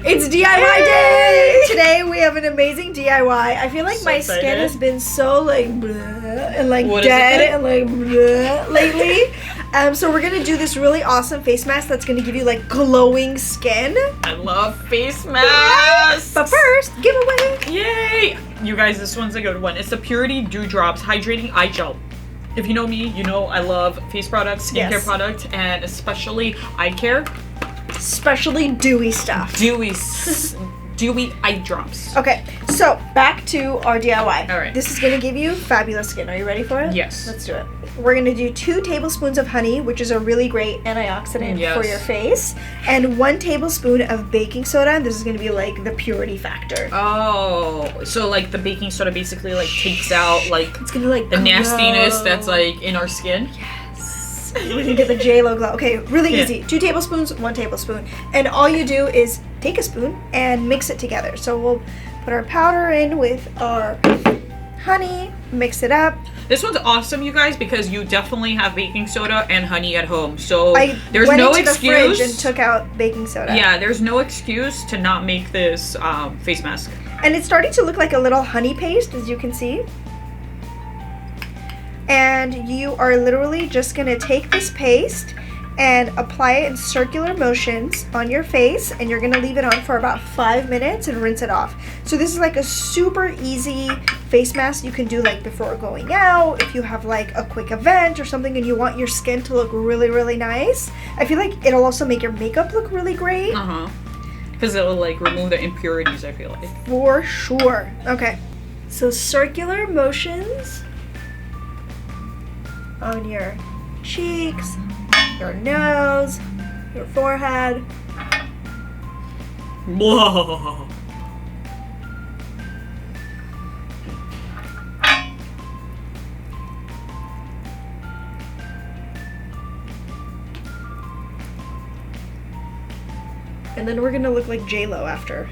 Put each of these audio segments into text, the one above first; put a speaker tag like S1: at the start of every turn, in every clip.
S1: It's DIY day! Today we have an amazing DIY. I feel like my skin has been so like bleh, and like dead and like bleh lately. So we're gonna do this really awesome face mask that's gonna give you like glowing skin.
S2: I love face masks!
S1: But first, giveaway!
S2: Yay! You guys, this one's a good one. It's the Purity Dewdrops Hydrating Eye Gel. If you know me, you know I love face products, skincare products, and especially eye care.
S1: Especially dewy stuff.
S2: Dewy eye drops.
S1: Okay, so back to our DIY.
S2: All right.
S1: This is going to give you fabulous skin. Are you ready for it?
S2: Yes.
S1: Let's do it. We're going to do 2 tablespoons of honey, which is a really great antioxidant for your face, and 1 tablespoon of baking soda. And this is going to be like the purity factor.
S2: Oh, so like the baking soda basically like takes out like
S1: it's gonna like
S2: the nastiness that's like in our skin.
S1: Yes. We can get the J-Lo glow. Okay, really easy. 2 tablespoons, 1 tablespoon. And all you do is take a spoon and mix it together. So we'll put our powder in with our honey, mix it up.
S2: This one's awesome, you guys, because you definitely have baking soda and honey at home. So there's
S1: went
S2: no
S1: into
S2: excuse.
S1: the fridge and took out baking soda.
S2: Yeah, there's no excuse to not make this face mask.
S1: And it's starting to look like a little honey paste, as you can see. And you are literally just gonna take this paste and apply it in circular motions on your face, and you're gonna leave it on for about 5 minutes and rinse it off. So this is like a super easy face mask you can do like before going out, if you have like a quick event or something and you want your skin to look really, really nice. I feel like it'll also make your makeup look really great.
S2: Because it'll like remove the impurities, I feel like.
S1: For sure. Okay. So circular motions on your cheeks, your nose, your forehead.
S2: Whoa.
S1: And then we're gonna look like J-Lo after.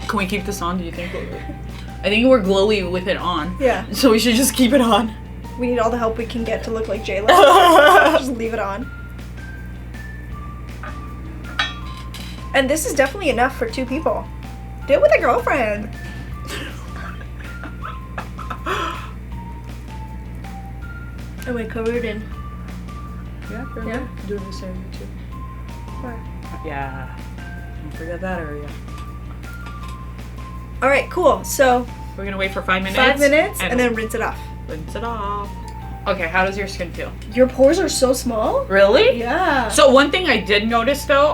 S2: Can we keep this on, do you think? I think we're glowy with it on.
S1: Yeah.
S2: So we should just keep it on.
S1: We need all the help we can get to look like J-Lo. Just leave it on. And this is definitely enough for 2 people. Do it with a girlfriend. And we covered in.
S2: Yeah. Do this area too.
S1: Where?
S2: Yeah. Don't forget that area.
S1: All right, cool. So
S2: we're gonna wait for 5 minutes.
S1: 5 minutes, and then rinse it off.
S2: Rinse it off. Okay, how does your skin feel?
S1: Your pores are so small.
S2: Really?
S1: Yeah.
S2: So one thing I did notice though,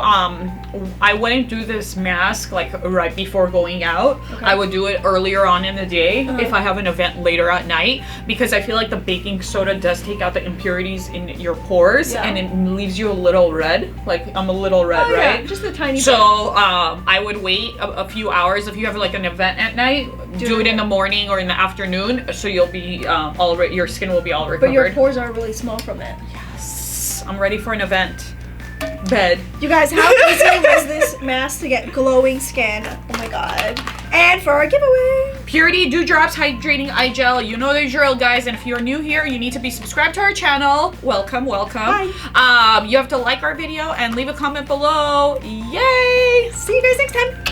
S2: I wouldn't do this mask like right before going out. Okay. I would do it earlier on in the day if I have an event later at night, because I feel like the baking soda does take out the impurities in your pores and it leaves you a little red. Like I'm a little red, right?
S1: Yeah, just a tiny bit.
S2: So I would wait a few hours. If you have like an event at night, do it in the morning or in the afternoon, so you'll be your skin will be all recovered.
S1: But your pores are really small from it.
S2: Yes, I'm ready for an event. Bed.
S1: You guys, how easy was this mask to get glowing skin? Oh my god. And for our giveaway,
S2: Purity Dewdrops Hydrating Eye Gel. You know the drill, guys. And if you're new here, you need to be subscribed to our channel. Welcome, welcome.
S1: Hi.
S2: You have to like our video and leave a comment below. Yay!
S1: See you guys next time.